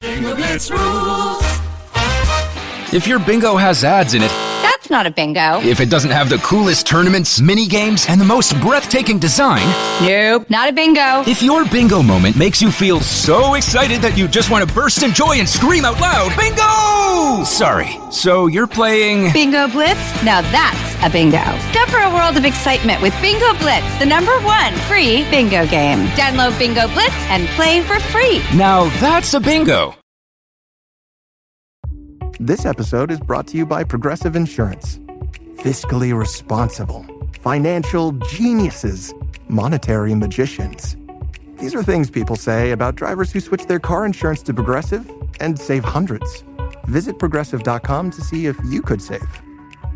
Bingo Blitz rules. If your bingo has ads in it, That's not a bingo. if it doesn't have the coolest tournaments, mini games, and the most breathtaking design, Nope, not a bingo. if your bingo moment makes you feel so excited that you just want to burst in joy and scream out loud, bingo! Sorry, so you're playing... Bingo Blitz? Now that's a bingo. Discover a world of excitement with Bingo Blitz, the #1 free bingo game. Download Bingo Blitz and play for free. Now that's a bingo. This episode is brought to you by Progressive Insurance. Fiscally responsible, financial geniuses, monetary magicians. These are things people say about drivers who switch their car insurance to Progressive and save hundreds. Visit Progressive.com to see if you could save.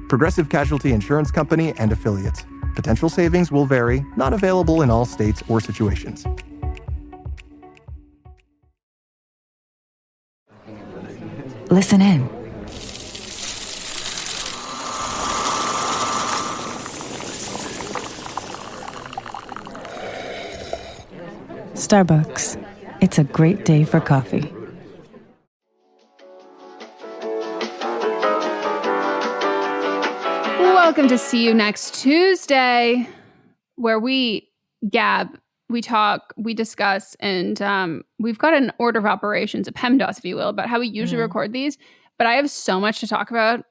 Progressive Casualty Insurance Company and Affiliates. Potential savings will vary, not available in all states or situations. Listen in. Starbucks. It's a great day for coffee. Welcome to See You Next Tuesday, where we gab, we talk, we discuss, and we've got an order of operations, a PEMDAS, if you will, about how we usually record these. But I have so much to talk about.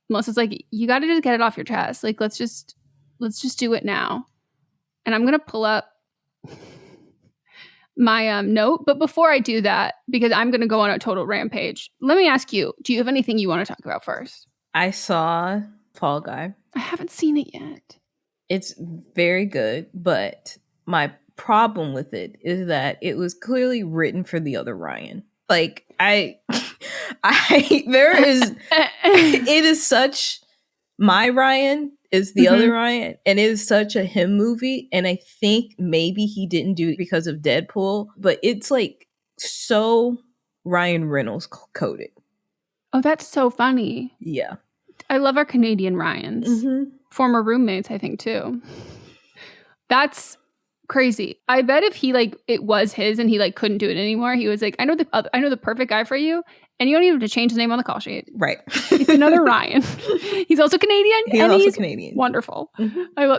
Melissa's like, you got to just get it off your chest. Like, let's just do it now. And I'm gonna pull up my note. But before I do that, because I'm gonna go on a total rampage, let me ask you: do you have anything you want to talk about first? I saw Fall Guy. I haven't seen it yet. It's very good, but my problem with it is that it was clearly written for the other Ryan. Like there is it is such my Ryan is the other Ryan, and it is such a him movie, and I think maybe he didn't do it because of Deadpool, but it's like so Ryan Reynolds coded. Oh, that's so funny. Yeah. I love our Canadian Ryans. Former roommates, I think, too. That's crazy. I bet if he it was his and he couldn't do it anymore, he was like, I know the perfect guy for you, and you don't even have to change his name on the call sheet. Right. It's another Ryan. He's also Canadian. He's Canadian. Wonderful.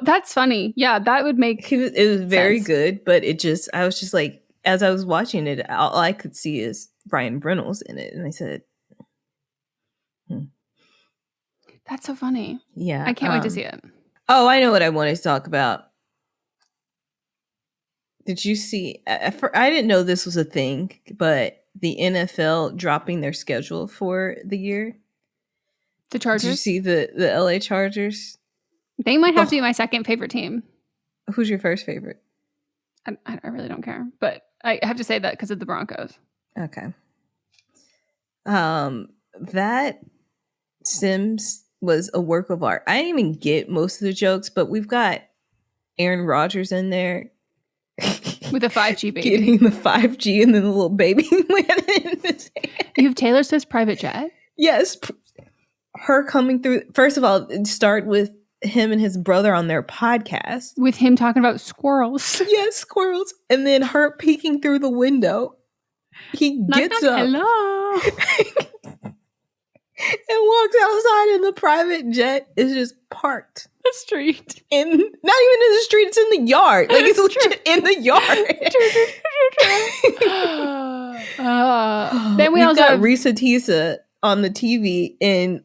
That's funny. Yeah, that would make it was very sense. good, but I was just like, as I was watching it, all I could see is Ryan Reynolds in it, and I said, That's so funny. Yeah. I can't wait to see it. Oh, I know what I wanted to talk about. Did you see? I didn't know this was a thing, but the NFL dropping their schedule for the year. The Chargers? Did you see the LA Chargers? They might have to be my second favorite team. Who's your first favorite? I really don't care, but I have to say that because of the Broncos. Okay. That Sims was a work of art. I didn't even get most of the jokes, but we've got Aaron Rodgers in there with a 5G baby, getting the 5G, and then the little baby landed in his hand. You have Taylor Swift's private jet. Yes, her coming through. First of all, start with him and his brother on their podcast, with him talking about squirrels. Yes, squirrels, and then her peeking through the window. He gets up. Hello. And walks outside, and the private jet is just parked. The street. Not even in the street, it's in the yard. Like, it's legit in the yard. Then we also got have Risa Tisa on the TV in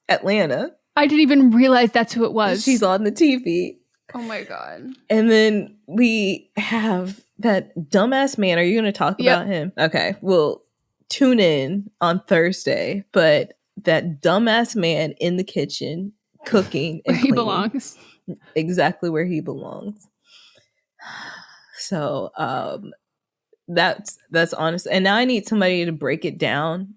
Atlanta. I didn't even realize that's who it was. She's on the TV. Oh my God. And then we have that dumbass man. Are you going to talk about him? Okay, well, tune in on Thursday, but that dumbass man in the kitchen cooking and where he cleaning. belongs. Exactly where he belongs. So that's honest. And now I need somebody to break it down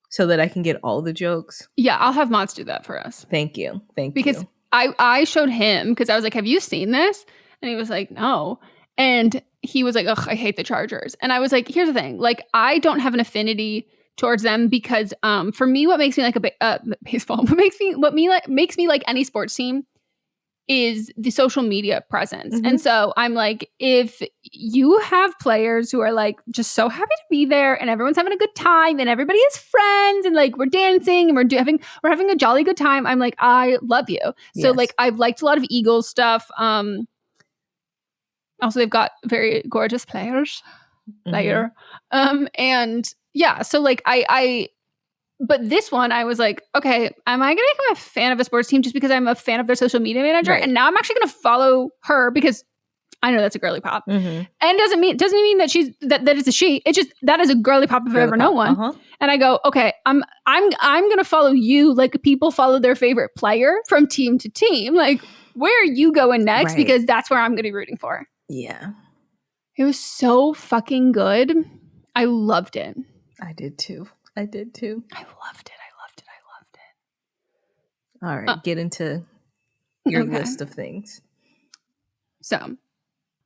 so that I can get all the jokes. Yeah, I'll have Mods do that for us. Thank you. Because I showed him, because I was like, have you seen this? And he was like, no. And he was like, ugh, I hate the Chargers. And I was like, here's the thing. Like, I don't have an affinity towards them because for me, what makes me like baseball, what makes me like any sports team is the social media presence. And so I'm like, if you have players who are like just so happy to be there, and everyone's having a good time, and everybody is friends, and like we're dancing, and we're having a jolly good time. I'm like, I love you. So Yes. like I've liked a lot of Eagles stuff. Also, they've got very gorgeous players. And yeah, so like but this one I was like, okay, am I gonna become a fan of a sports team just because I'm a fan of their social media manager? Right. And now I'm actually gonna follow her because I know that's a girly pop. And doesn't mean that she's that it's a she. It's just that is a girly pop if I ever know one. And I go, okay, I'm gonna follow you like people follow their favorite player from team to team. Like, where are you going next? Right. Because that's where I'm gonna be rooting for. Yeah. It was so fucking good. I loved it. I did too. I loved it. All right, get into your list of things. So,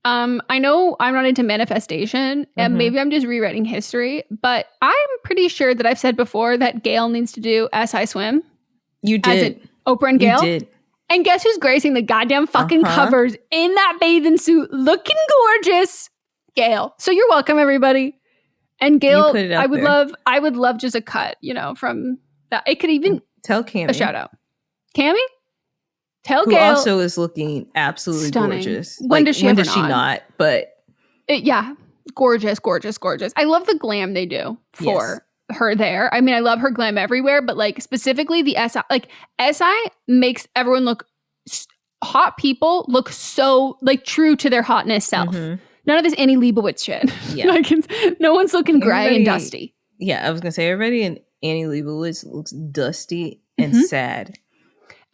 I know I'm not into manifestation, and maybe I'm just rewriting history, but I'm pretty sure that I've said before that Gayle needs to do SI Swim. You did. Oprah and Gayle? You did. And guess who's gracing the goddamn fucking covers in that bathing suit, looking gorgeous? Gayle. So you're welcome, everybody. And Gayle, I would love just a cut, from that. It could even tell Cammy a shout out. Cammy? Tell who Gayle. Also is looking absolutely stunning. Gorgeous. When does she not? But gorgeous. I love the glam they do for her there. I mean, I love her glam everywhere, but like specifically the SI, like SI makes everyone look hot. People look so like true to their hotness self. None of this Annie Leibovitz shit. Yeah. Like no one's looking gray and dusty. Yeah, I was gonna say everybody in Annie Leibovitz looks dusty and sad.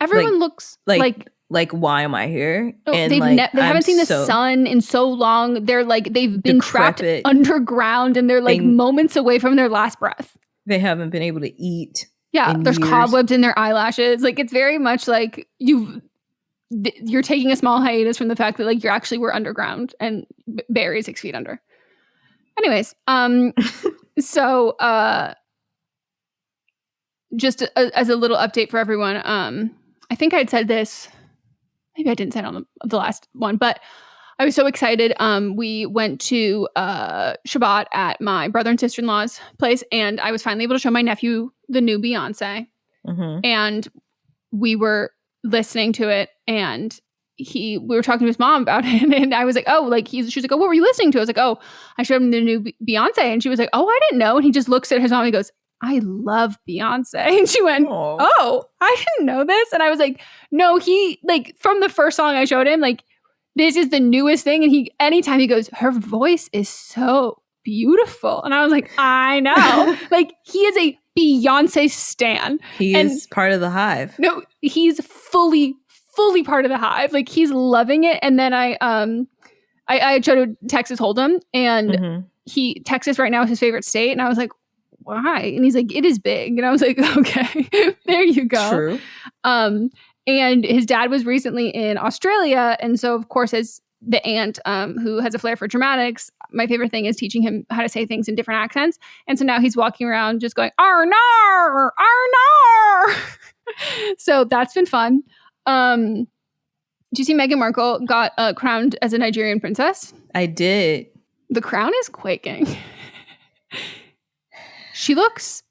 Everyone looks like why am I here? And they haven't seen the sun in so long. They're like they've been trapped underground, and they're like moments away from their last breath. They haven't been able to eat. Yeah, there's cobwebs in their eyelashes. Like it's very much like you're taking a small hiatus from the fact that like you actually were underground and buried 6 feet under. Anyways, so just as a little update for everyone, I think I'd said this, maybe I didn't say it on the last one, but I was so excited. We went to Shabbat at my brother and sister-in-law's place, and I was finally able to show my nephew the new Beyonce. And we were listening to it, and we were talking to his mom about it, and I was like, oh, like she was like, oh, what were you listening to? I was like, oh, I showed him the new Beyonce, and she was like, oh, I didn't know. And he just looks at his mom and he goes, I love Beyonce. And she went, oh, I didn't know this. And I was like, no, he like from the first song I showed him, like this is the newest thing. And anytime he goes, her voice is so beautiful. And I was like, I know. Like he is a Beyonce stan. He is part of the hive. No, he's fully part of the hive. Like he's loving it. And then I showed Texas Hold'em, and Texas right now is his favorite state. And I was like, why? And he's like, it is big. And I was like, okay, there you go. True. And his dad was recently in Australia. And so, of course, as the aunt who has a flair for dramatics, my favorite thing is teaching him how to say things in different accents. And so now he's walking around just going, Arnar, Arnar. So that's been fun. Did you see Meghan Markle got crowned as a Nigerian princess? I did. The crown is quaking. She looks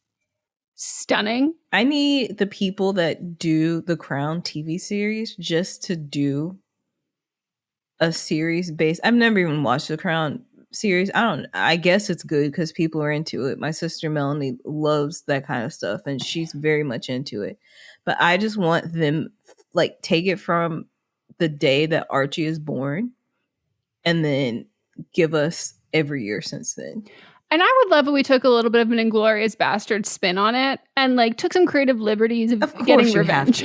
stunning. I need the people that do the Crown TV series just to do a series based. I've never even watched the Crown series. I guess it's good because people are into it. My sister Melanie loves that kind of stuff, and she's very much into it. But I just want them like take it from the day that Archie is born and then give us every year since then. And I would love if we took a little bit of an Inglourious Bastard spin on it and like took some creative liberties of getting revenge.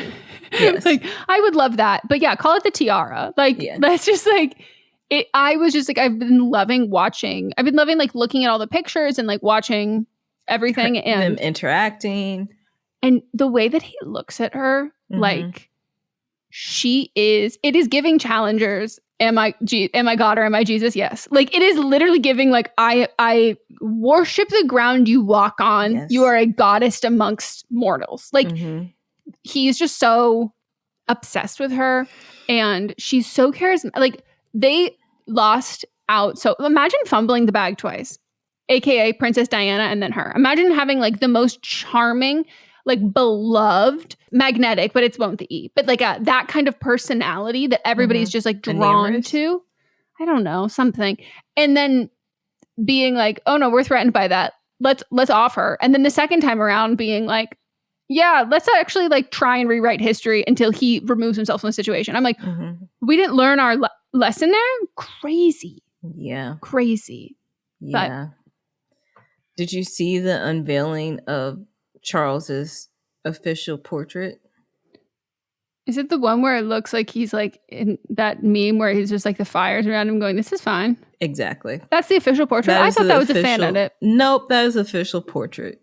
Yes. Like I would love that. But yeah, call it the tiara. Like that's just like it. I was just like, I've been loving like looking at all the pictures and like watching everything and them interacting. And the way that he looks at her, like it is giving challengers. Am I God or am I Jesus? Yes. Like it is literally giving like, I worship the ground you walk on. Yes. You are a goddess amongst mortals. Like he's just so obsessed with her, and she's so charismatic. Like they lost out. So imagine fumbling the bag twice, aka Princess Diana and then her. Imagine having like the most charming, like beloved, magnetic, but it won't the E, but like that kind of personality that everybody's just like drawn to. I don't know, something. And then being like, oh no, we're threatened by that. Let's off her. And then the second time around being like, yeah, let's actually like try and rewrite history until he removes himself from the situation. I'm like, we didn't learn our lesson there? Crazy. Yeah. Crazy. Yeah. But did you see the unveiling of Charles's official portrait? Is it the one where it looks like he's like in that meme where he's just like the fires around him going, this is fine? Exactly. That's the official portrait. I thought that was a fan edit. Nope, that is official portrait.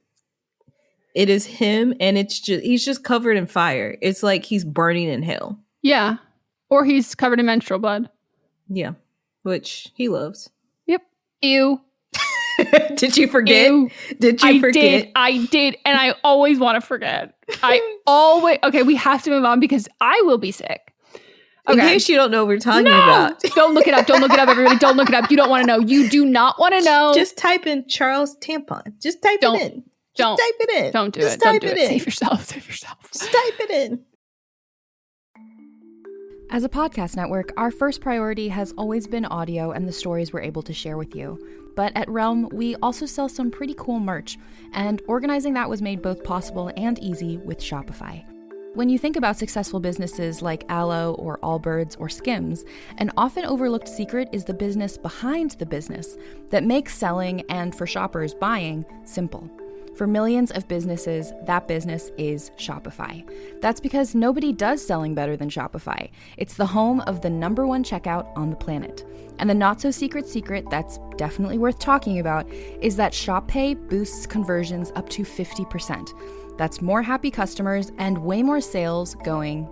It is him, and he's just covered in fire. It's like he's burning in hell. Yeah. Or he's covered in menstrual blood. Yeah. Which he loves. Yep. Ew. Did you forget? Ew. Did you forget? I did. And I always want to forget. Okay, we have to move on because I will be sick. Okay. In case you don't know what we're talking about. Don't look it up. Don't look it up, everybody. Don't look it up. You don't want to know. You do not want to know. Just type in Charles tampon. Just type it in. Don't type it in. Don't do Just it. Type don't do it it. in. Save yourself. Save yourself. Just type it in. As a podcast network, our first priority has always been audio and the stories we're able to share with you. But at Realm, we also sell some pretty cool merch, and organizing that was made both possible and easy with Shopify. When you think about successful businesses like Aloe or Allbirds or Skims, an often overlooked secret is the business behind the business that makes selling and, for shoppers, buying simple. For millions of businesses, that business is Shopify. That's because nobody does selling better than Shopify. It's the home of the #1 checkout on the planet. And the not-so-secret secret that's definitely worth talking about is that Shop Pay boosts conversions up to 50%. That's more happy customers and way more sales going.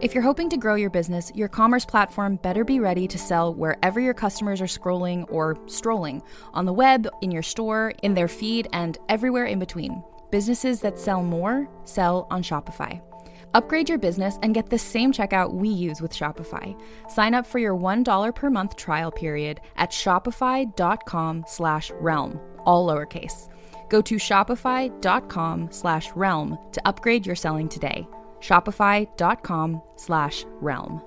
If you're hoping to grow your business, your commerce platform better be ready to sell wherever your customers are scrolling or strolling, on the web, in your store, in their feed, and everywhere in between. Businesses that sell more, sell on Shopify. Upgrade your business and get the same checkout we use with Shopify. Sign up for your $1 per month trial period at shopify.com/realm, all lowercase. Go to shopify.com/realm to upgrade your selling today. Shopify.com/realm.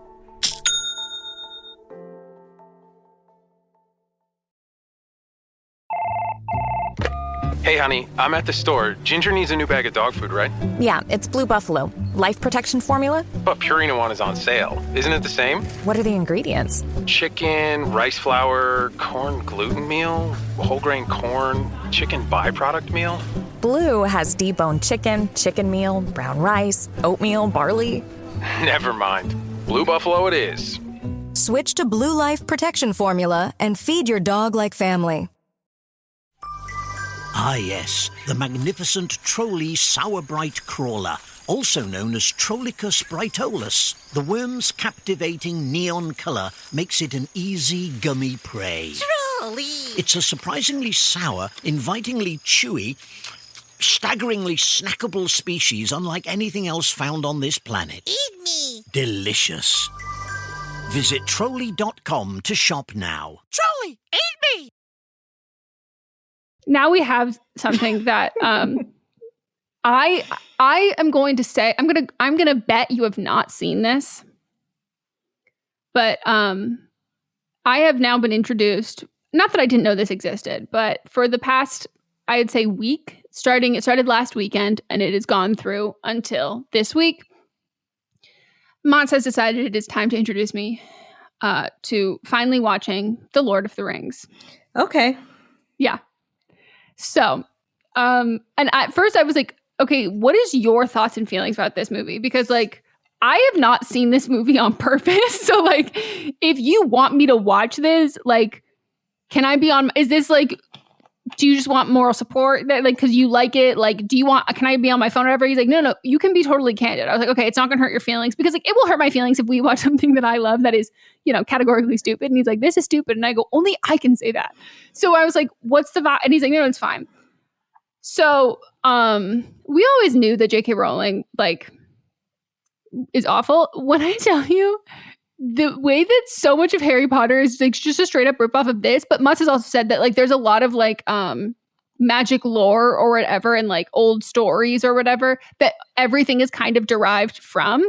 Hey, honey, I'm at the store. Ginger needs a new bag of dog food, right? Yeah, it's Blue Buffalo. Life protection formula? But Purina one is on sale. Isn't it the same? What are the ingredients? Chicken, rice flour, corn gluten meal, whole grain corn, chicken byproduct meal. Blue has deboned chicken, chicken meal, brown rice, oatmeal, barley. Never mind. Blue Buffalo it is. Switch to Blue Life Protection Formula and feed your dog like family. Ah yes, the magnificent Trolley Sour Bright Crawler, also known as Trollicus brightolus. The worm's captivating neon colour makes it an easy gummy prey. Trolley! It's a surprisingly sour, invitingly chewy, staggeringly snackable species unlike anything else found on this planet. Eat me! Delicious. Visit Trolley.com to shop now. Trolley, eat me! Now we have something that I am going to say, I'm gonna bet you have not seen this, but I have now been introduced. Not that I didn't know this existed, but for the past, I'd say week, it started last weekend, and it has gone through until this week. Montz has decided it is time to introduce me to finally watching The Lord of the Rings. Okay. Yeah. So, and at first I was like, okay, what is your thoughts and feelings about this movie? Because like, I have not seen this movie on purpose. So like, if you want me to watch this, like, can I be on, is this like, do you just want moral support that like, cause you like it? Like, can I be on my phone or whatever? He's like, no, you can be totally candid. I was like, okay, it's not gonna hurt your feelings because like, it will hurt my feelings if we watch something that I love that is, categorically stupid. And he's like, this is stupid. And I go, only I can say that. So I was like, what's the vibe? And he's like, no, it's fine. So, we always knew that J.K. Rowling like is awful. When I tell you the way that so much of Harry Potter is like just a straight up ripoff of this, but Mutz has also said that like there's a lot of like magic lore or whatever and like old stories or whatever that everything is kind of derived from.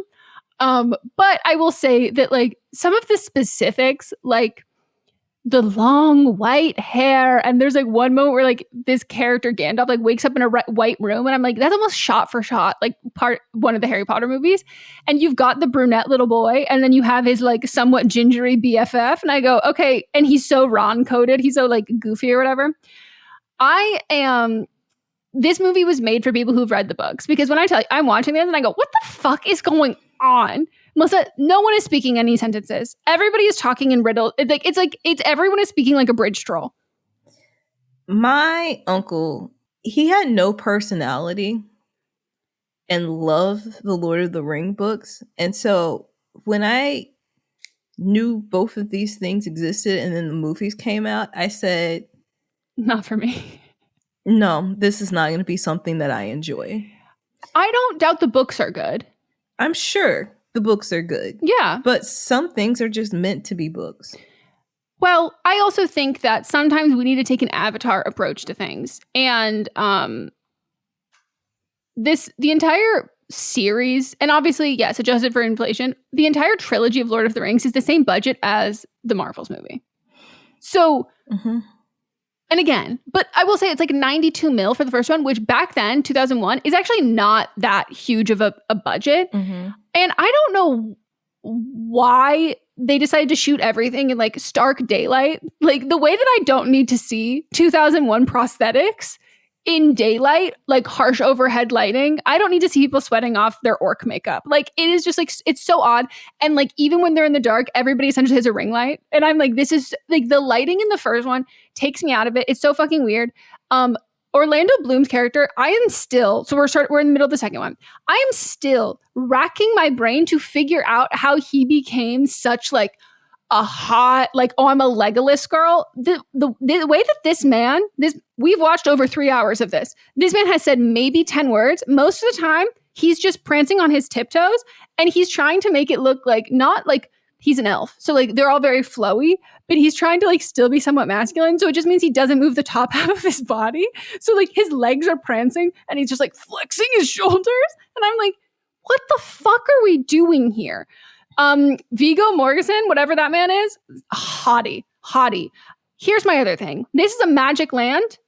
But I will say that like some of the specifics, like the long white hair, and there's like one moment where like this character Gandalf like wakes up in a white room, and I'm like, that's almost shot for shot like one of the Harry Potter movies. And you've got the brunette little boy, and then you have his like somewhat gingery BFF, and I go, okay, and he's so Ron coded, he's so like goofy or whatever. This movie was made for people who've read the books, because when I tell you I'm watching this and I go, what the fuck is going on? Melissa, no one is speaking any sentences. Everybody is talking in riddle. It's everyone is speaking like a bridge troll. My uncle, he had no personality and loved the Lord of the Ring books. And so when I knew both of these things existed and then the movies came out, I said, not for me. No, this is not going to be something that I enjoy. I don't doubt the books are good. I'm sure the books are good. Yeah. But some things are just meant to be books. Well, I also think that sometimes we need to take an Avatar approach to things. And the entire series, and obviously, yes, adjusted for inflation, the entire trilogy of Lord of the Rings is the same budget as the Marvels movie. So, and again, but I will say it's like 92 mil for the first one, which back then, 2001, is actually not that huge of a budget. And I don't know why they decided to shoot everything in like stark daylight. Like the way that I don't need to see 2001 prosthetics in daylight, like harsh overhead lighting. I don't need to see people sweating off their orc makeup. Like it is just like, it's so odd. And like, even when they're in the dark, everybody essentially has a ring light. And I'm like, this is like the lighting in the first one takes me out of it. It's so fucking weird. Orlando Bloom's character, I am still, so we're in the middle of the second one. I am still racking my brain to figure out how he became such like a hot, like, oh, I'm a Legolas girl. The way that this man, we've watched over 3 hours of this. This man has said maybe 10 words. Most of the time, he's just prancing on his tiptoes, and he's trying to make it look like, not like he's an elf. So like they're all very flowy, but he's trying to like still be somewhat masculine. So it just means he doesn't move the top half of his body. So like his legs are prancing and he's just like flexing his shoulders. And I'm like, what the fuck are we doing here? Viggo Mortensen, whatever that man is, hottie. Here's my other thing. This is a magic land.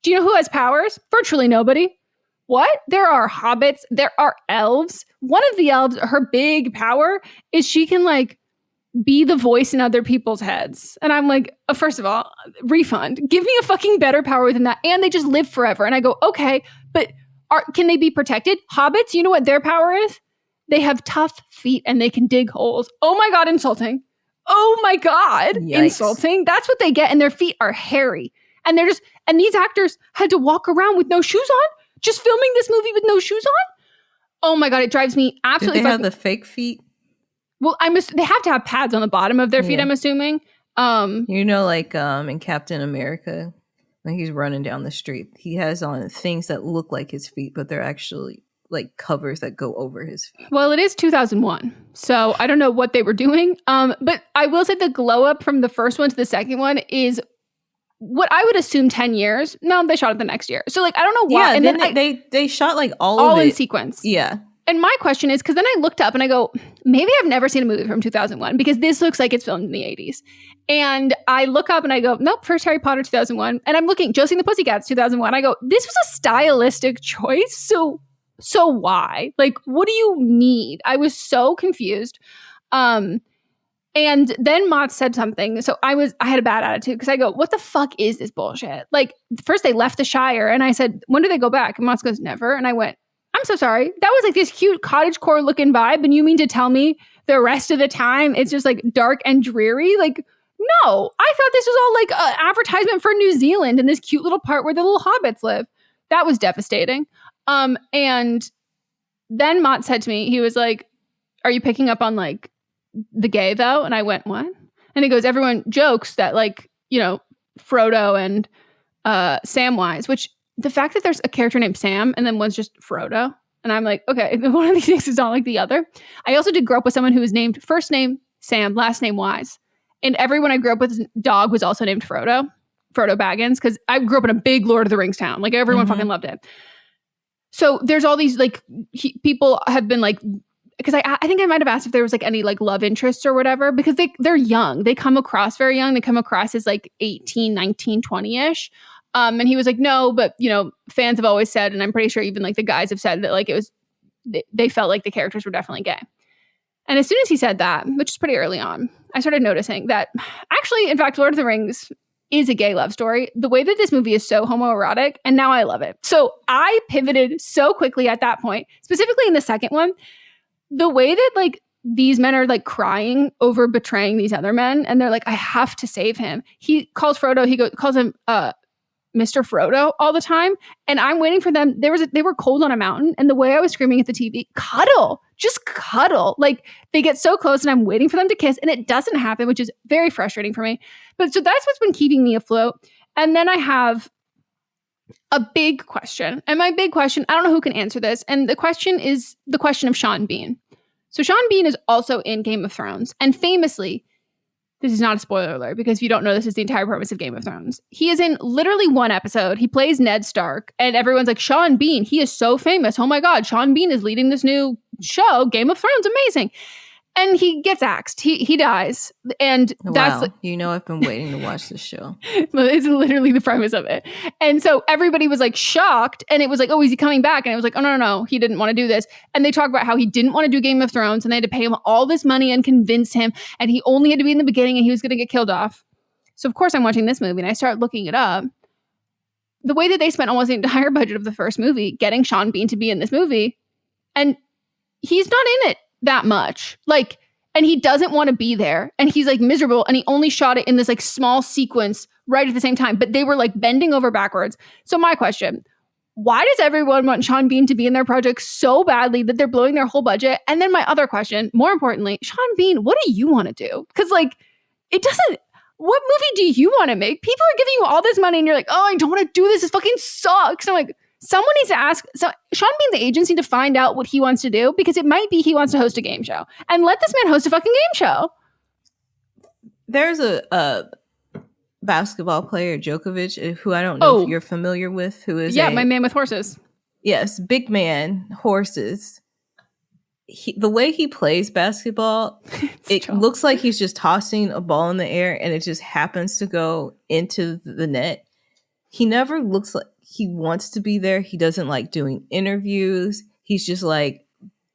Do you know who has powers? Virtually nobody. What? There are hobbits. There are elves. One of the elves, her big power is she can like be the voice in other people's heads. And I'm like, first of all, refund. Give me a fucking better power than that. And they just live forever. And I go, okay, but can they be protected? Hobbits, you know what their power is? They have tough feet and they can dig holes. Oh my God, insulting. Oh my God, Yikes. Insulting. That's what they get. And their feet are hairy. And and these actors had to walk around with no shoes on, just filming this movie with no shoes on. Oh my God, it drives me absolutely. Did they have the fake feet? Well, they have to have pads on the bottom of their feet, I'm assuming. You know, like in Captain America, when he's running down the street, he has on things that look like his feet, but they're actually like covers that go over his feet. Well, it is 2001, so I don't know what they were doing. But I will say the glow up from the first one to the second one is what I would assume 10 years. No, they shot it the next year. So like, I don't know why. Yeah, and then they shot like all of it in sequence. Yeah. And my question is, because then I looked up and I go, maybe I've never seen a movie from 2001 because this looks like it's filmed in the 80s. And I look up and I go, nope, first Harry Potter 2001. And I'm looking, Josie and the Pussycats 2001. I go, this was a stylistic choice. So why? Like, what do you need? I was so confused. And then Mott said something. So I had a bad attitude because I go, what the fuck is this bullshit? Like, first they left the Shire and I said, when do they go back? And Mott goes, never. And I went, I'm so sorry. That was like this cute cottagecore looking vibe. And you mean to tell me the rest of the time it's just like dark and dreary? Like, no, I thought this was all like an advertisement for New Zealand and this cute little part where the little hobbits live. That was devastating. And then Mott said to me, he was like, are you picking up on like the gay though? And I went, what? And he goes, everyone jokes that like, you know, Frodo and Samwise, which the fact that there's a character named Sam and then one's just Frodo. And I'm like, okay, one of these things is not like the other. I also did grow up with someone who was named first name Sam, last name Wise. And everyone I grew up with's dog was also named Frodo Baggins, because I grew up in a big Lord of the Rings town. Like everyone fucking loved it. So there's all these like people have been like, because I think I might have asked if there was like any like love interests or whatever, because they're young. They come across very young. They come across as like 18, 19, 20-ish. And he was like, no, but you know, fans have always said, and I'm pretty sure even like the guys have said that like it was, they felt like the characters were definitely gay. And as soon as he said that, which is pretty early on, I started noticing that actually, in fact, Lord of the Rings is a gay love story. The way that this movie is so homoerotic, and now I love it. So I pivoted so quickly at that point, specifically in the second one. The way that like these men are like crying over betraying these other men, and they're like, I have to save him. He calls Frodo, calls him Mr. Frodo all the time. And I'm waiting for them. They were cold on a mountain. And the way I was screaming at the TV, cuddle, just cuddle. Like they get so close and I'm waiting for them to kiss and it doesn't happen, which is very frustrating for me. But so that's what's been keeping me afloat. And then I have a big question. And my big question, I don't know who can answer this. And the question is the question of Sean Bean. So Sean Bean is also in Game of Thrones. And famously, this is not a spoiler alert, because if you don't know, this is the entire premise of Game of Thrones. He is in literally one episode. He plays Ned Stark, and everyone's like, Sean Bean, he is so famous. Oh my God, Sean Bean is leading this new show, Game of Thrones, amazing. And he gets axed. He dies. And that's you know, I've been waiting to watch this show. It's literally the premise of it. And so everybody was like shocked. And it was like, oh, is he coming back? And it was like, oh, no. He didn't want to do this. And they talk about how he didn't want to do Game of Thrones. And they had to pay him all this money and convince him. And he only had to be in the beginning and he was going to get killed off. So of course I'm watching this movie and I start looking it up. The way that they spent almost the entire budget of the first movie getting Sean Bean to be in this movie. And he's not in it that much. Like, and he doesn't want to be there. And he's like miserable. And he only shot it in this like small sequence right at the same time. But they were like bending over backwards. So my question, why does everyone want Sean Bean to be in their project so badly that they're blowing their whole budget? And then my other question, more importantly, Sean Bean, what do you want to do? Because like, it doesn't, what movie do you want to make? People are giving you all this money and you're like, oh, I don't want to do this. This fucking sucks. And I'm like, someone needs to ask Sean Bean, the agency, to find out what he wants to do, because it might be he wants to host a game show, and let this man host a fucking game show. There's a basketball player, Djokovic, who I don't know if you're familiar with, who is my man with horses. Yes, big man, horses. The way he plays basketball, it looks like he's just tossing a ball in the air and it just happens to go into the net. He never looks like he wants to be there. He doesn't like doing interviews. He's just like,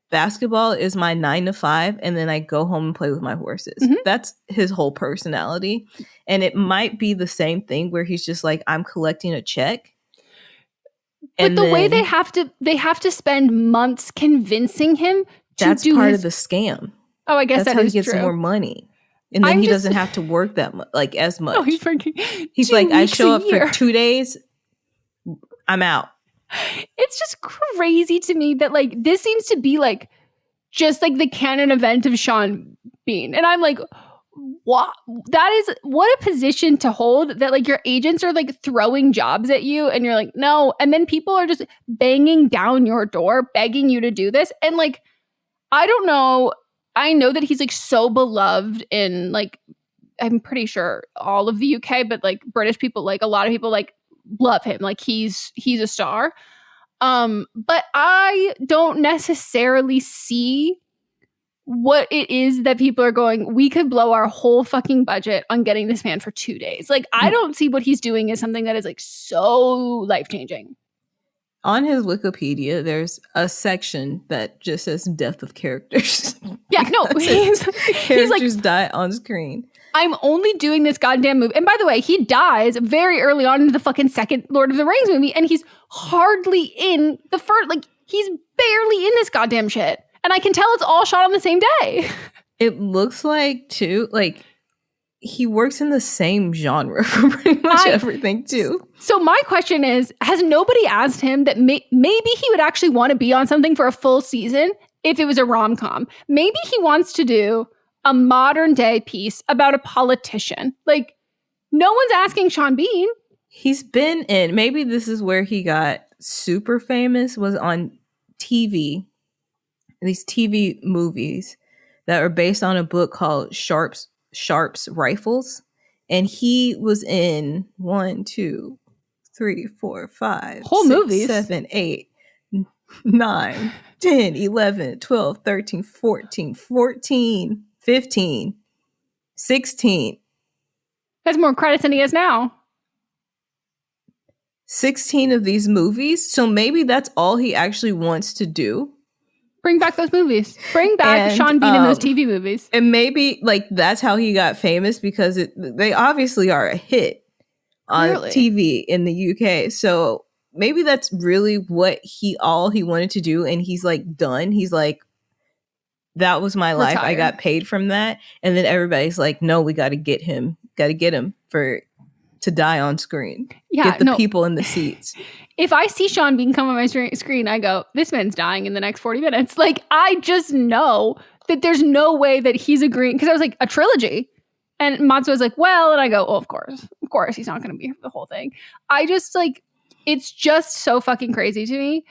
basketball is my 9 to 5, and then I go home and play with my horses. Mm-hmm. That's his whole personality. And it might be the same thing where he's just like, I'm collecting a check. But the way they have to spend months convincing him to that's do part of the scam. Oh, I guess that's that how is he gets true. more money. And then he doesn't have to work that much, like as much. No, he's like, I show up for 2 days, I'm out. It's just crazy to me that like this seems to be like just like the canon event of Sean Bean. And I'm like, what? What a position to hold, that like your agents are like throwing jobs at you and you're like, no. And then people are just banging down your door, begging you to do this. And like, I don't know. I know that he's like so beloved in like, I'm pretty sure all of the UK, but like British people, like a lot of people like love him. Like he's a star. But I don't necessarily see what it is that people are going, we could blow our whole fucking budget on getting this man for 2 days. Like, I don't see what he's doing as something that is like so life-changing. On his Wikipedia, there's a section that just says death of characters. Yeah, no. Characters like, die on screen. I'm only doing this goddamn movie. And by the way, he dies very early on in the fucking second Lord of the Rings movie. And he's hardly in the first, like, he's barely in this goddamn shit. And I can tell it's all shot on the same day. It looks like, too, like, he works in the same genre for pretty much everything, too. So my question is, has nobody asked him that maybe he would actually want to be on something for a full season if it was a rom-com? Maybe he wants to do a modern day piece about a politician. Like, no one's asking Sean Bean. He's been in, maybe this is where he got super famous, was on TV, these TV movies that are based on a book called Sharp's Rifles. And he was in 1, 2, 3, 4, 5, whole 6, movies. 7, 8, 9, 10, 11, 12, 13, 14, 15, 16. Has more credits than he has now. 16 of these movies. So maybe that's all he actually wants to do. Bring back those movies. Bring back Sean Bean in those TV movies. And maybe like that's how he got famous, because they obviously are a hit on TV in the UK. So maybe that's really what he wanted to do. And he's like done. He's like, that was my life. I got paid from that. And then everybody's like, no, we got to get him. Got to get him to die on screen. Yeah, get the people in the seats. If I see Sean Bean come on my screen, I go, this man's dying in the next 40 minutes. Like, I just know that there's no way that he's agreeing. Because I was like, a trilogy. And Matsu was like, well, and I go, oh, of course, he's not going to be the whole thing. I just like, it's just so fucking crazy to me.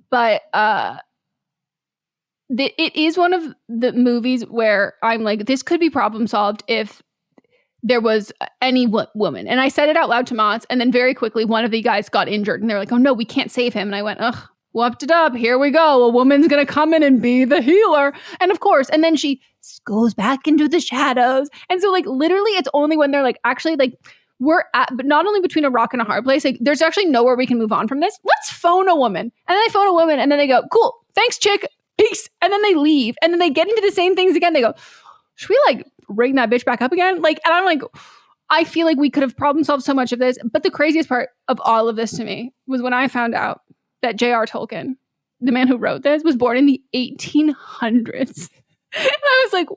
But it is one of the movies where I'm like, this could be problem solved if there was any woman. And I said it out loud to Mott's, and then very quickly one of the guys got injured and they're like, oh no, we can't save him. And I went, ugh, whooped it up. Here we go. A woman's going to come in and be the healer. And of course, and then she goes back into the shadows. And so like literally it's only when they're like, actually like we're at, but not only between a rock and a hard place, like there's actually nowhere we can move on from this. Let's phone a woman. And then they phone a woman and then they go, cool, thanks chick, peace. And then they leave. And then they get into the same things again. They go, should we like ring that bitch back up again? Like, and I'm like, I feel like we could have problem solved so much of this. But the craziest part of all of this to me was when I found out that J.R. Tolkien, the man who wrote this, was born in the 1800s. And I was like,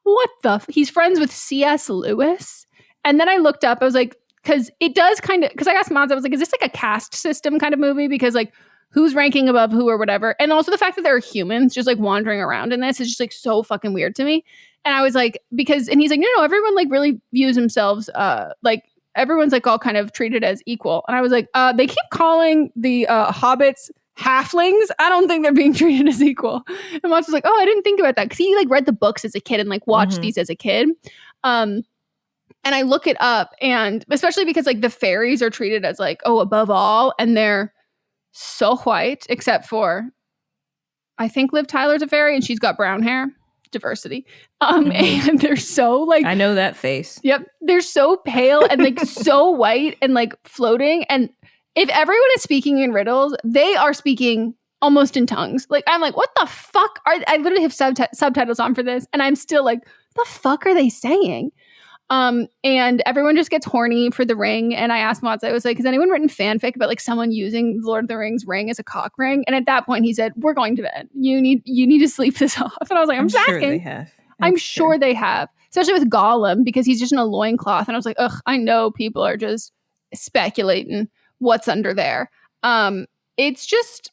what the? He's friends with C.S. Lewis. And then I looked up, I was like, because it does kind of, because I asked Mods, I was like, is this like a caste system kind of movie? Because like, who's ranking above who or whatever. And also the fact that there are humans just like wandering around in this is just like so fucking weird to me. And I was like, and he's like, no, everyone like really views themselves, like everyone's like all kind of treated as equal. And I was like, they keep calling the hobbits halflings. I don't think they're being treated as equal. And Moss was like, oh, I didn't think about that. Because he like read the books as a kid and like watched these as a kid. And I look it up, and especially because like the fairies are treated as like, oh, above all. And they're so white, except for, I think Liv Tyler's a fairy and she's got brown hair. Diversity. And they're so like, I know that face. Yep. They're so pale and like so white and like floating. And if everyone is speaking in riddles, they are speaking almost in tongues. Like, I'm like, what the fuck I literally have subtitles on for this. And I'm still like, the fuck are they saying? And everyone just gets horny for the ring. And I asked Mods, I was like, has anyone written fanfic about like someone using Lord of the Rings ring as a cock ring? And at that point he said, we're going to bed. You need to sleep this off. And I was like, I'm just sure asking. They have. I'm sure they have. Especially with Gollum, because he's just in a loincloth. And I was like, ugh, I know people are just speculating what's under there. It's just,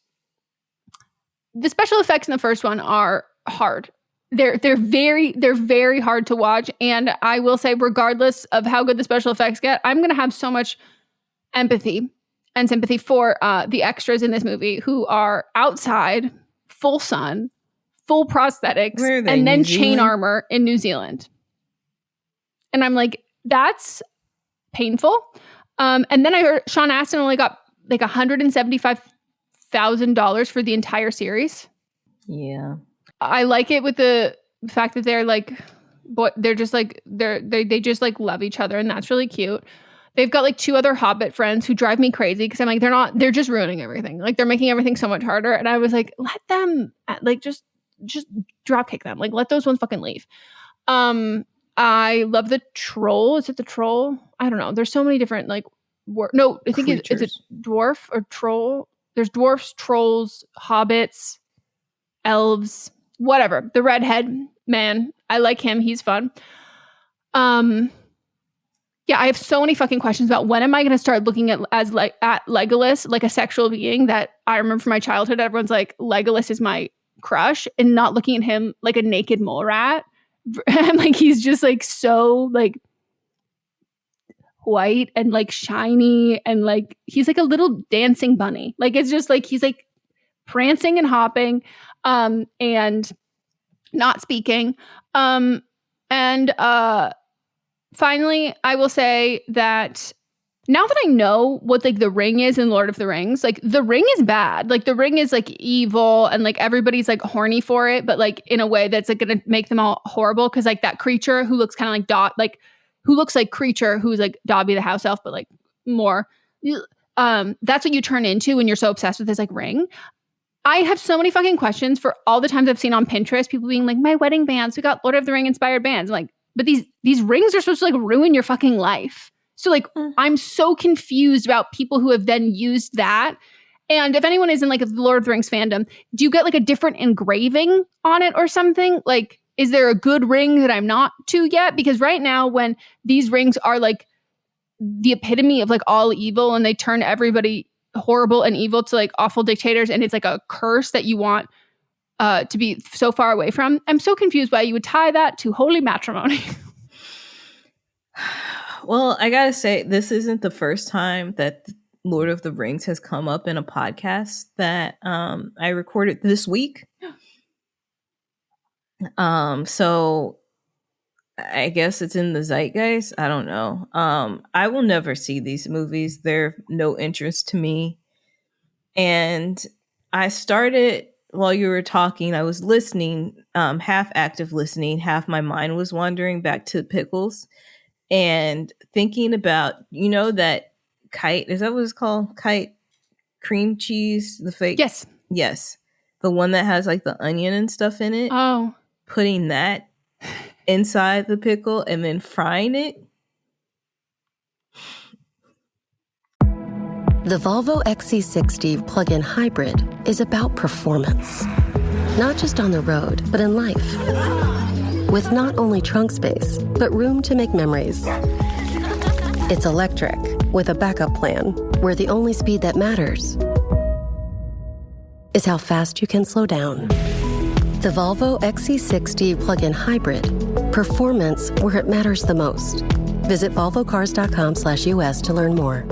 the special effects in the first one are hard. They're very hard to watch. And I will say, regardless of how good the special effects get, I'm going to have so much empathy and sympathy for the extras in this movie who are outside, full sun, full prosthetics, and then chain armor in New Zealand. And I'm like, that's painful. And then I heard Sean Astin only got like $175,000 for the entire series. Yeah. I like it with the fact that they're like, they're just like, they just like love each other, and that's really cute. They've got like 2 other Hobbit friends who drive me crazy because I'm like, they're just ruining everything. Like they're making everything so much harder. And I was like, let them like just drop kick them. Like let those ones fucking leave. I love the troll. Is it the troll? I don't know. There's so many different like, no, I think it's a dwarf or troll. There's dwarfs, trolls, hobbits, elves. Whatever. The redhead man. I like him. He's fun. Yeah, I have so many fucking questions about when am I going to start looking at Legolas like a sexual being that I remember from my childhood. Everyone's like, Legolas is my crush, and not looking at him like a naked mole rat. And like, he's just like so like white and like shiny, and like he's like a little dancing bunny. Like it's just like he's like prancing and hopping. And not speaking. And finally, I will say that now that I know what like the ring is in Lord of the Rings, like the ring is bad. Like the ring is like evil and like everybody's like horny for it, but like in a way that's like gonna make them all horrible. Cause like that creature who looks kind of like who looks like Creature, who's like Dobby the house elf, but like more. That's what you turn into when you're so obsessed with this like ring. I have so many fucking questions for all the times I've seen on Pinterest, people being like, my wedding bands, we got Lord of the Ring inspired bands. I'm like, but these rings are supposed to like ruin your fucking life. So like, I'm so confused about people who have then used that. And if anyone is in like a Lord of the Rings fandom, do you get like a different engraving on it or something? Like, is there a good ring that I'm not to yet? Because right now when these rings are like the epitome of like all evil and they turn everybody horrible and evil to like awful dictators and it's like a curse that you want to be so far away from, I'm so confused why you would tie that to holy matrimony. Well, I gotta say, this isn't the first time that Lord of the Rings has come up in a podcast that I recorded this week. So I guess it's in the zeitgeist. I don't know. I will never see these movies. They're no interest to me. And I started while you were talking, I was listening, half active listening, half my mind was wandering back to pickles. And thinking about, you know, that kite, is that what it's called? Kite cream cheese, the fake? Yes. The one that has like the onion and stuff in it. Oh. Putting that inside the pickle and then frying it. The Volvo XC60 plug-in hybrid is about performance. Not just on the road, but in life. With not only trunk space, but room to make memories. It's electric, with a backup plan, where the only speed that matters is how fast you can slow down. The Volvo XC60 plug-in hybrid. Performance where it matters the most. Visit volvocars.com/US to learn more.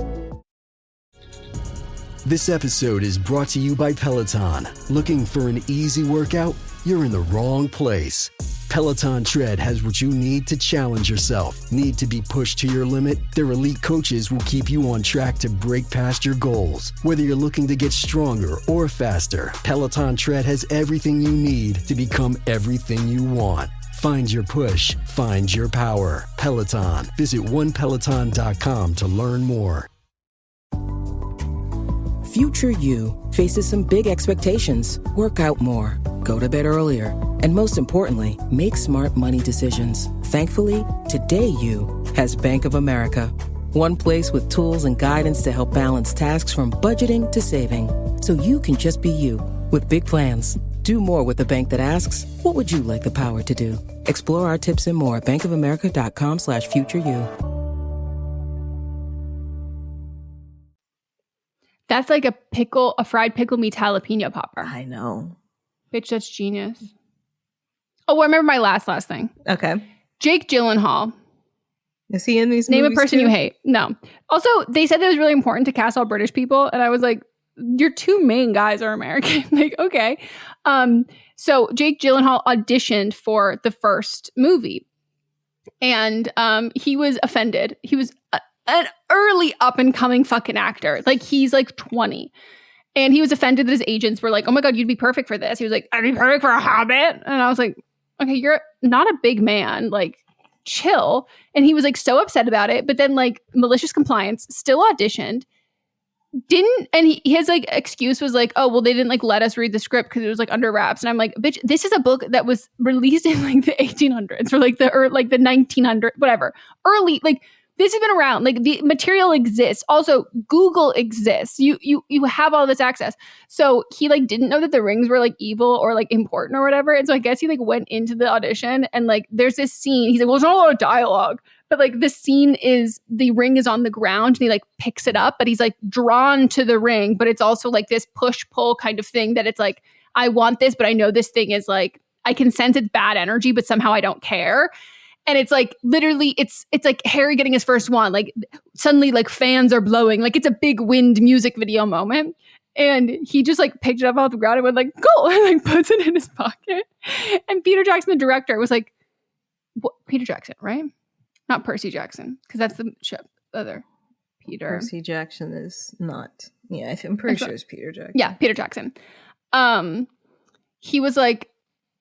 This episode is brought to you by Peloton. Looking for an easy workout? You're in the wrong place. Peloton Tread has what you need to challenge yourself. Need to be pushed to your limit? Their elite coaches will keep you on track to break past your goals. Whether you're looking to get stronger or faster, Peloton Tread has everything you need to become everything you want. Find your push, find your power. Peloton. Visit onepeloton.com to learn more. Future you faces some big expectations. Work out more, go to bed earlier, and most importantly, make smart money decisions. Thankfully, today you has Bank of America. One place with tools and guidance to help balance tasks from budgeting to saving. So you can just be you with big plans. Do more with a bank that asks, what would you like the power to do? Explore our tips and more at bankofamerica.com/futureyou. That's like a fried pickle meets jalapeno popper. I know. Bitch, that's genius. Oh, I remember my last thing. Okay. Jake Gyllenhaal. Is he in these Name movies a person too? you hate. No. Also, they said that it was really important to cast all British people. And I was like, your two main guys are American. Like, okay. So Jake Gyllenhaal auditioned for the first movie. And he was offended. He was an early up and coming fucking actor. Like he's like 20. And he was offended that his agents were like, oh my God, you'd be perfect for this. He was like, I'd be perfect for a Hobbit. And I was like, okay, you're not a big man. Like, chill. And he was like so upset about it. But then like malicious compliance, still auditioned. His like excuse was like, oh, well, they didn't like let us read the script because it was like under wraps. And I'm like, bitch, this is a book that was released in like the 1800s or like the 1900s, whatever. Early, like, this has been around. Like the material exists. Also, Google exists. You have all this access. So he like didn't know that the rings were like evil or like important or whatever. And so I guess he like went into the audition and like there's this scene. He's like, well, there's not a lot of dialogue, but like the scene is the ring is on the ground and he like picks it up, but he's like drawn to the ring. But it's also like this push pull kind of thing that it's like, I want this, but I know this thing is like, I can sense it's bad energy, but somehow I don't care. And it's like, literally, it's like Harry getting his first wand. Like, suddenly, like, fans are blowing. Like, it's a big wind music video moment. And he just like picked it up off the ground and went like, cool, and like puts it in his pocket. And Peter Jackson, the director, was like, what? Peter Jackson, right? Not Percy Jackson, because that's the ship. Other Peter. Percy Jackson is not. Yeah, I'm pretty sure it's Peter Jackson. Yeah, Peter Jackson. He was like,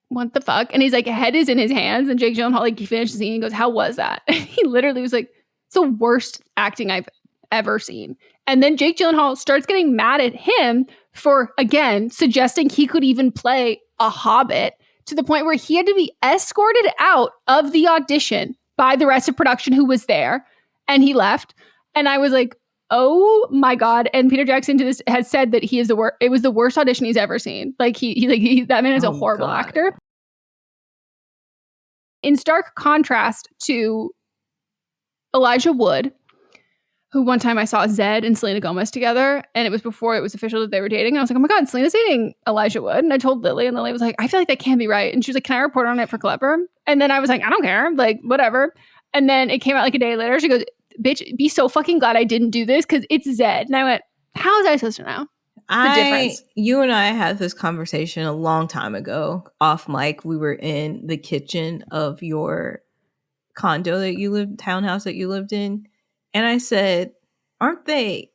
what the fuck? And he's like, head is in his hands. And Jake Gyllenhaal, like, he finished the scene and goes, how was that? And he literally was like, it's the worst acting I've ever seen. And then Jake Gyllenhaal starts getting mad at him for, again, suggesting he could even play a hobbit, to the point where he had to be escorted out of the audition by the rest of production who was there. And he left. And I was like, oh my God. And Peter Jackson to this has said that he is it was the worst audition he's ever seen. Like that man is a horrible actor. In stark contrast to Elijah Wood, who one time I saw Zed and Selena Gomez together, and it was before it was official that they were dating. And I was like, oh my God, Selena's dating Elijah Wood. And I told Lily, and Lily was like, I feel like that can't be right. And she was like, can I report on it for Clever? And then I was like, I don't care. Like, whatever. And then it came out like a day later. She goes, bitch, be so fucking glad I didn't do this because it's Zed. And I went, how was I supposed to know the difference? You and I had this conversation a long time ago off mic. We were in the kitchen of your condo that you lived, townhouse that you lived in. And I said, aren't they?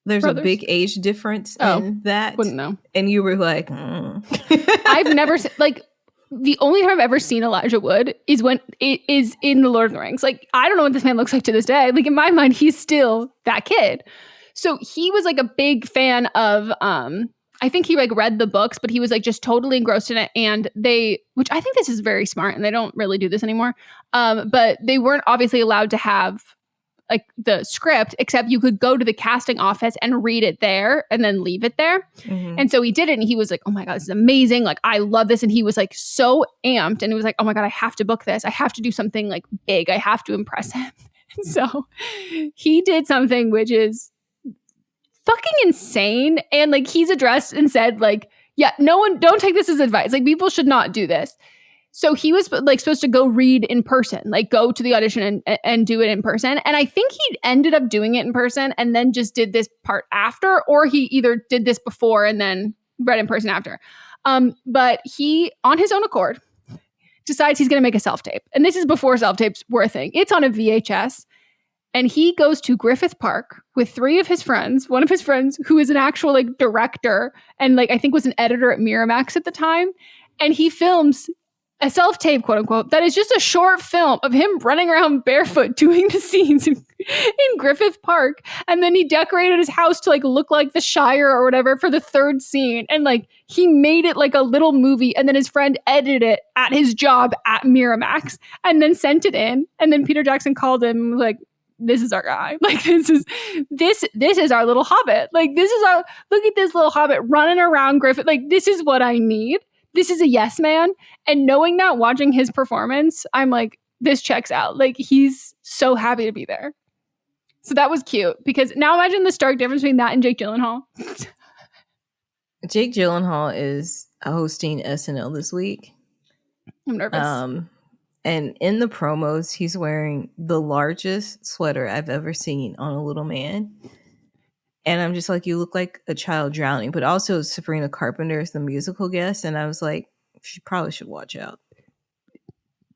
There's brothers? A big age difference in that. Wouldn't know. And you were like, I've never seen, like, the only time I've ever seen Elijah Wood is when it is in The Lord of the Rings. Like, I don't know what this man looks like to this day. Like, in my mind, he's still that kid. So he was like a big fan of, I think he like read the books, but he was like just totally engrossed in it. And which I think this is very smart, and they don't really do this anymore. But they weren't obviously allowed to have like the script, except you could go to the casting office and read it there and then leave it there. Mm-hmm. And so he did it, and he was like, oh my God, this is amazing. Like, I love this. And he was like so amped, and he was like, oh my God, I have to book this. I have to do something like big. I have to impress him. And so he did something which is fucking insane. And like, he's addressed and said like, yeah, no one, don't take this as advice. Like, people should not do this. So he was like supposed to go read in person, like go to the audition and do it in person. And I think he ended up doing it in person and then just did this part after, or he either did this before and then read in person after. But he, on his own accord, decides he's going to make a self-tape. And this is before self-tapes were a thing. It's on a VHS. And he goes to Griffith Park with 3 of his friends, one of his friends who is an actual like director and like I think was an editor at Miramax at the time. And he films a self-tape, quote unquote, that is just a short film of him running around barefoot doing the scenes in Griffith Park. And then he decorated his house to like look like the Shire or whatever for the 3rd scene. And like he made it like a little movie, and then his friend edited it at his job at Miramax and then sent it in. And then Peter Jackson called him and was like, this is our guy. Like, this is our little hobbit. Like, look at this little hobbit running around Griffith. Like, this is what I need. This is a yes man. And knowing that, watching his performance, I'm like, this checks out. Like, he's so happy to be there. So that was cute, because now imagine the stark difference between that and Jake Gyllenhaal. Jake Gyllenhaal is hosting SNL this week. I'm nervous. And in the promos, he's wearing the largest sweater I've ever seen on a little man. And I'm just like, you look like a child drowning. But also Sabrina Carpenter is the musical guest. And I was like, she probably should watch out.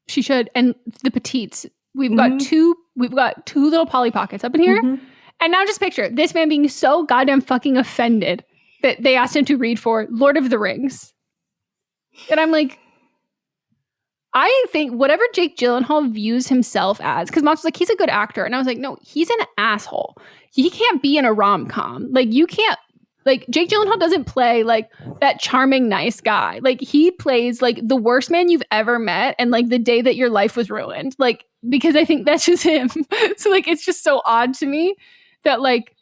She should. And the petites. We've got two little Polly Pockets up in here. Mm-hmm. And now just picture this man being so goddamn fucking offended that they asked him to read for Lord of the Rings. And I'm like, I think whatever Jake Gyllenhaal views himself as, because Mox was like, he's a good actor. And I was like, no, he's an asshole. He can't be in a rom-com. Like, you can't, like, Jake Gyllenhaal doesn't play like that charming, nice guy. Like, he plays like the worst man you've ever met and like the day that your life was ruined. Like, because I think that's just him. So like, it's just so odd to me that like,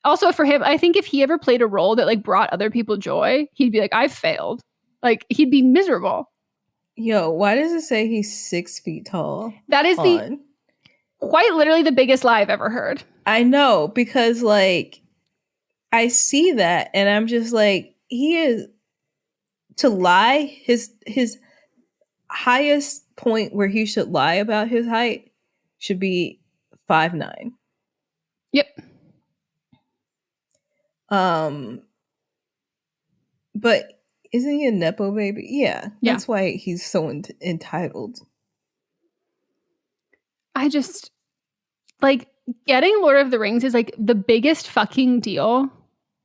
also for him, I think if he ever played a role that like brought other people joy, he'd be like, I've failed. Like, he'd be miserable. Yo, why does it say he's 6 feet tall? That is quite literally the biggest lie I've ever heard. I know, because like I see that and I'm just like, he is, to lie, his highest point where he should lie about his height should be 5'9". Yep. But isn't he a Nepo baby? Yeah. That's why he's so entitled. I just, like, getting Lord of the Rings is, like, the biggest fucking deal.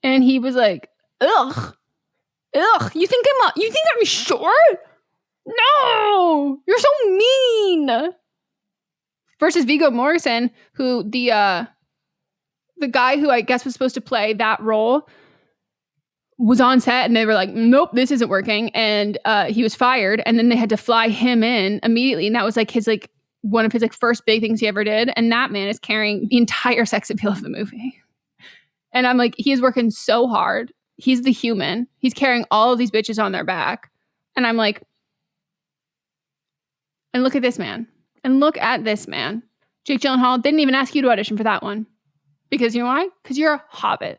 And he was like, ugh. You think I'm short? No, you're so mean. Versus Viggo Mortensen, who the guy who I guess was supposed to play that role was on set, and they were like, nope, this isn't working, and he was fired, and then they had to fly him in immediately, and that was like his like one of his like first big things he ever did, and that man is carrying the entire sex appeal of the movie. And I'm like, he is working so hard. He's the human. He's carrying all of these bitches on their back. And I'm like, and look at this man. And look at this man. Jake Gyllenhaal didn't even ask you to audition for that one. Because you know why? Because you're a hobbit.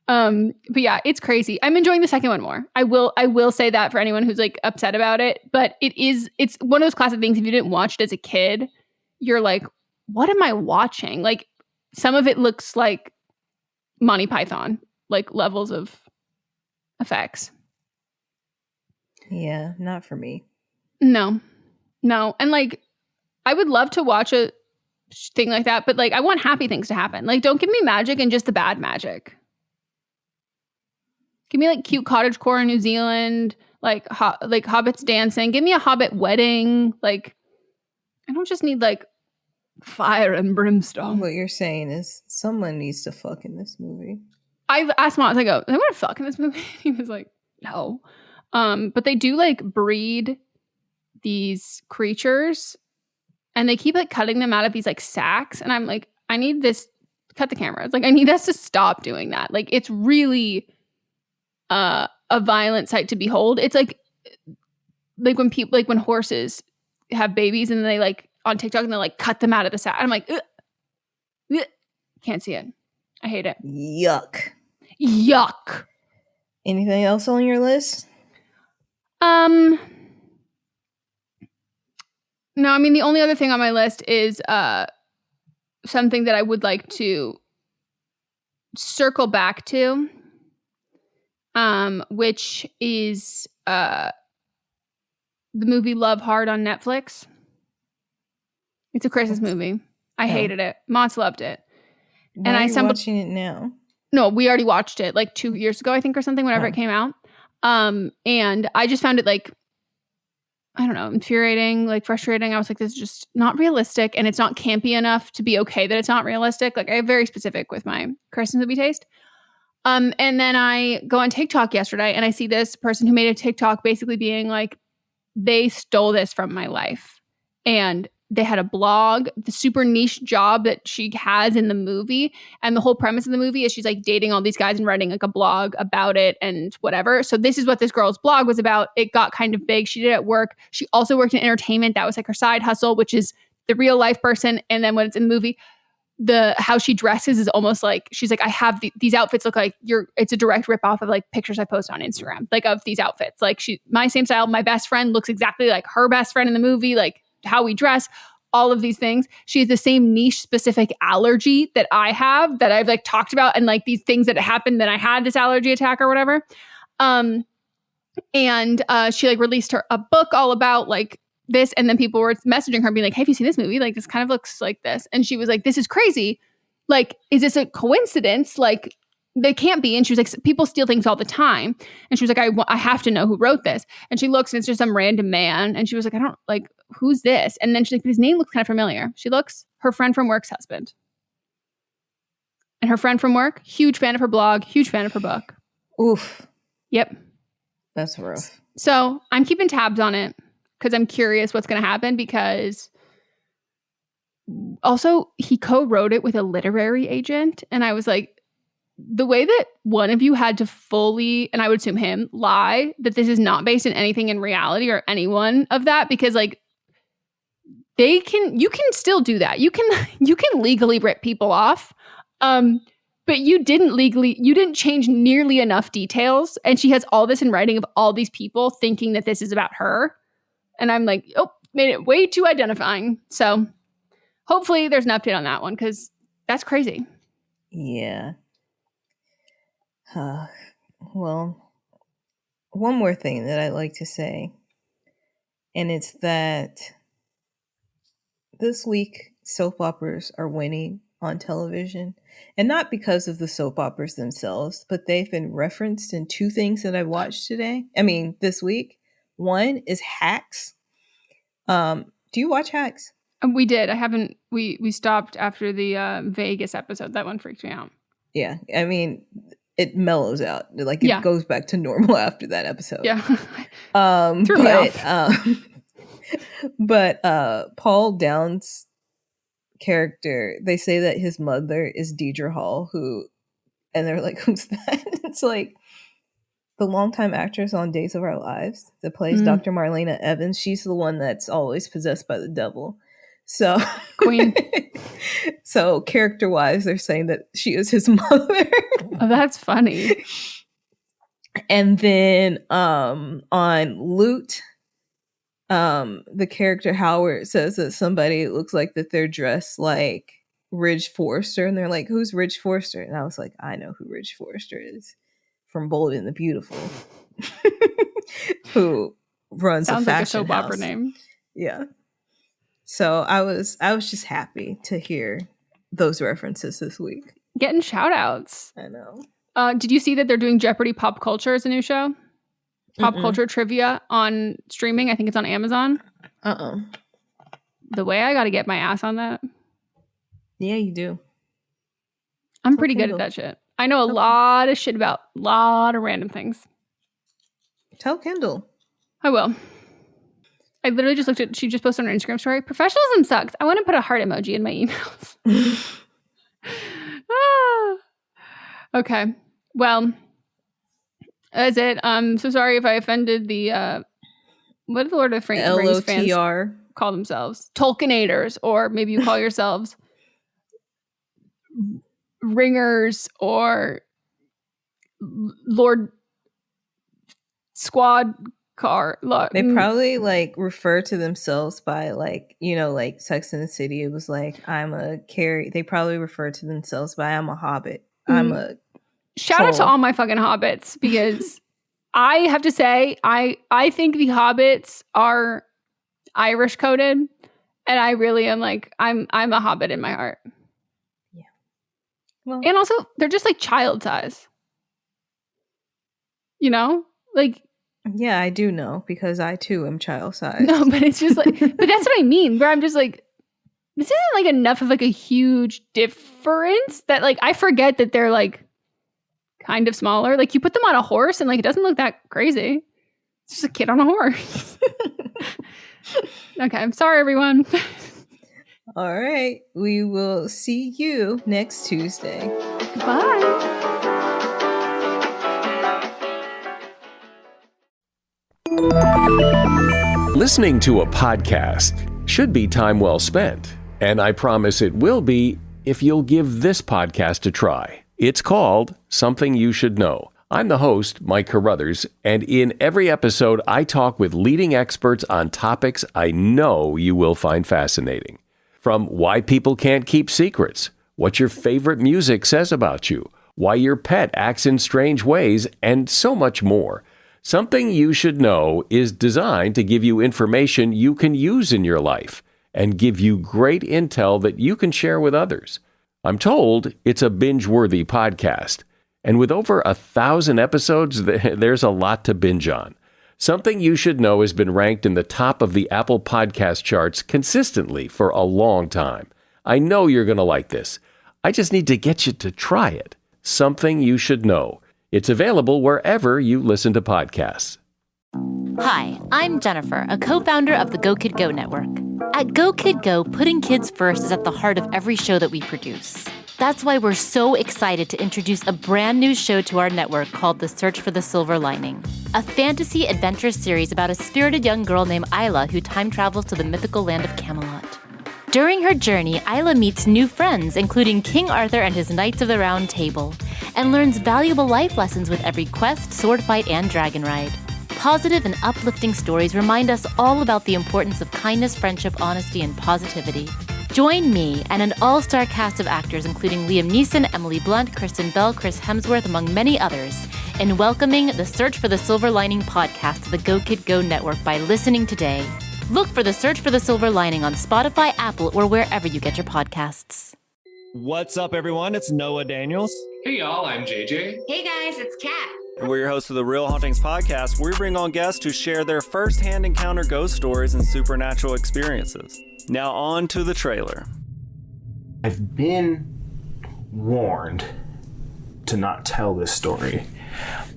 But yeah, it's crazy. I'm enjoying the second one more. I will say that for anyone who's like upset about it. But it's one of those classic things. If you didn't watch it as a kid, you're like, what am I watching? Like, some of it looks like Monty Python, like levels of effects. Yeah, not for me. No. And like, I would love to watch a thing like that, but like, I want happy things to happen. Like, don't give me magic and just the bad magic. Give me like cute cottagecore in New Zealand, like hobbits dancing. Give me a hobbit wedding. Like, I don't just need like fire and brimstone. What you're saying is someone needs to fuck in this movie. I asked Mom, I was like, oh, they want to fuck in this movie? He was like, no. But they do like breed these creatures and they keep like cutting them out of these like sacks. And I'm like, I need this, cut the camera. It's like, I need us to stop doing that. Like, it's really a violent sight to behold. It's like when people, like when horses have babies and they like on TikTok and they like cut them out of the sack. I'm like, ugh, ugh. Can't see it. I hate it. Yuck. Anything else on your list? No, I mean, the only other thing on my list is something that I would like to circle back to, which is the movie Love Hard on Netflix. It's a Christmas movie. I hated it. Mott's loved it. Why are you watching it now? No, we already watched it like 2 years ago, I think, or something, whenever it came out. And I just found it like, I don't know, infuriating, like frustrating. I was like, this is just not realistic, and it's not campy enough to be okay that it's not realistic. Like, I'm very specific with my Christmas movie taste. And then I go on TikTok yesterday and I see this person who made a TikTok basically being like, they stole this from my life. And they had a blog, the super niche job that she has in the movie. And the whole premise of the movie is she's like dating all these guys and writing like a blog about it and whatever. So this is what this girl's blog was about. It got kind of big. She did it at work. She also worked in entertainment. That was like her side hustle, which is the real life person. And then when it's in the movie, how she dresses is almost like, she's like, I have these outfits look like it's a direct ripoff of like pictures I post on Instagram, like of these outfits. Like my same style, my best friend looks exactly like her best friend in the movie, like how we dress, all of these things. She has the same niche specific allergy that I have, that I've like talked about, and like these things that happened that I had this allergy attack or whatever. And she like released a book all about like this, and then people were messaging her being like, hey, have you seen this movie? Like, this kind of looks like this. And she was like, this is crazy. Like, is this a coincidence? Like, they can't be. And she was like, people steal things all the time. And she was like, I have to know who wrote this. And she looks and it's just some random man. And she was like, I don't like, who's this? And then she's like, his name looks kind of familiar. She looks, her friend from work's husband. And her friend from work, huge fan of her blog, huge fan of her book. Oof. Yep. That's rough. So I'm keeping tabs on it because I'm curious what's going to happen, because also he co-wrote it with a literary agent. And I was like, the way that one of you had to fully, and I would assume him, lie that this is not based in anything in reality or any one of that, because like you can still do that. You can legally rip people off. But you didn't change nearly enough details. And she has all this in writing of all these people thinking that this is about her. And I'm like, oh, made it way too identifying. So hopefully there's an update on that one, because that's crazy. Yeah. Well, one more thing that I'd like to say, and it's that this week soap operas are winning on television, and not because of the soap operas themselves, but they've been referenced in two things that I watched this week. One is Hacks. Do you watch Hacks? We did. I haven't. We stopped after the Vegas episode. That one freaked me out. Yeah, I mean, it mellows out. Like it goes back to normal after that episode. Yeah. Threw me off. But Paul Downs' character, they say that his mother is Deidre Hall, and they're like, who's that? It's like the longtime actress on Days of Our Lives that plays Dr. Marlena Evans. She's the one that's always possessed by the devil. So Queen. So character-wise, they're saying that she is his mother. Oh, that's funny. And then on Loot, the character Howard says that somebody looks like that they're dressed like Ridge Forrester, and they're like, who's Ridge Forrester? And I was like, I know who Ridge Forrester is from Bold and the Beautiful, who runs Sounds a fashion like a soap house. opera name. Yeah. So I was just happy to hear those references this week. Getting shout outs. I know. Did you see that they're doing Jeopardy Pop Culture as a new show? Pop Culture Trivia on streaming. I think it's on Amazon. The way I got to get my ass on that. Yeah, you do. I'm pretty good at that shit. I know a lot of shit about a lot of random things. Tell Kendall. I will. I literally just looked at, she just posted on her Instagram story, professionalism sucks. I want to put a heart emoji in my emails. Okay. Well, is it? So sorry if I offended the, what do the Lord of the Rings fans call themselves? Tolkienators, or maybe you call yourselves Ringers or Lord Squad Car. They probably like refer to themselves by like, like Sex and the City. It was like, I'm a Carrie. They probably refer to themselves by, I'm a Hobbit. I'm a shout out to all my fucking Hobbits, because I have to say, I think the Hobbits are Irish coded, and I really am like, I'm a Hobbit in my heart. Yeah. Well, and also they're just like child size. Like. Yeah, I do know, because I too am child size. No, but it's just like, but that's what I mean, where I'm just like, this isn't like enough of like a huge difference that like I forget that they're like kind of smaller. Like you put them on a horse and like it doesn't look that crazy. It's just a kid on a horse. Okay, I'm sorry, everyone. All right, we will see you next Tuesday. Bye. Listening to a podcast should be time well spent, and I promise it will be if you'll give this podcast a try. It's called Something You Should Know. I'm the host, Mike Carruthers, and in every episode I talk with leading experts on topics I know you will find fascinating. From why people can't keep secrets, what your favorite music says about you, why your pet acts in strange ways, and so much more. Something You Should Know is designed to give you information you can use in your life and give you great intel that you can share with others. I'm told it's a binge-worthy podcast, and with over 1,000 episodes, there's a lot to binge on. Something You Should Know has been ranked in the top of the Apple Podcast charts consistently for a long time. I know you're going to like this. I just need to get you to try it. Something You Should Know. It's available wherever you listen to podcasts. Hi, I'm Jennifer, a co-founder of the Go Kid Go network. At Go Kid Go, putting kids first is at the heart of every show that we produce. That's why we're so excited to introduce a brand new show to our network called The Search for the Silver Lining, a fantasy adventure series about a spirited young girl named Isla who time travels to the mythical land of Camelot. During her journey, Isla meets new friends, including King Arthur and his Knights of the Round Table, and learns valuable life lessons with every quest, sword fight, and dragon ride. Positive and uplifting stories remind us all about the importance of kindness, friendship, honesty, and positivity. Join me and an all-star cast of actors including Liam Neeson, Emily Blunt, Kristen Bell, Chris Hemsworth, among many others, in welcoming the Search for the Silver Lining podcast to the Go Kid Go network by listening today. Look for the Search for the Silver Lining on Spotify, Apple, or wherever you get your podcasts. What's up, everyone? It's Noah Daniels. Hey, y'all. I'm JJ. Hey, guys. It's Kat. And we're your hosts of the Real Hauntings podcast, where we bring on guests who share their first-hand encounter ghost stories and supernatural experiences. Now on to the trailer. I've been warned to not tell this story,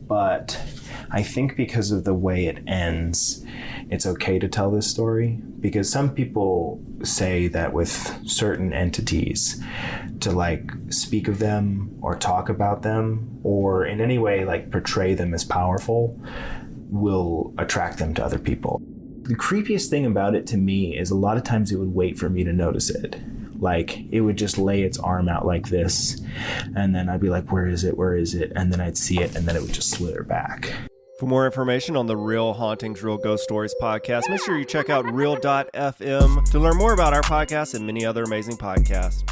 but I think because of the way it ends, it's okay to tell this story, because some people say that with certain entities, to like speak of them or talk about them or in any way like portray them as powerful will attract them to other people. The creepiest thing about it to me is a lot of times it would wait for me to notice it. Like it would just lay its arm out like this, and then I'd be like, where is it? Where is it? And then I'd see it, and then it would just slither back. For more information on the Real Hauntings, Real Ghost Stories podcast, make sure you check out Real.fm to learn more about our podcast and many other amazing podcasts.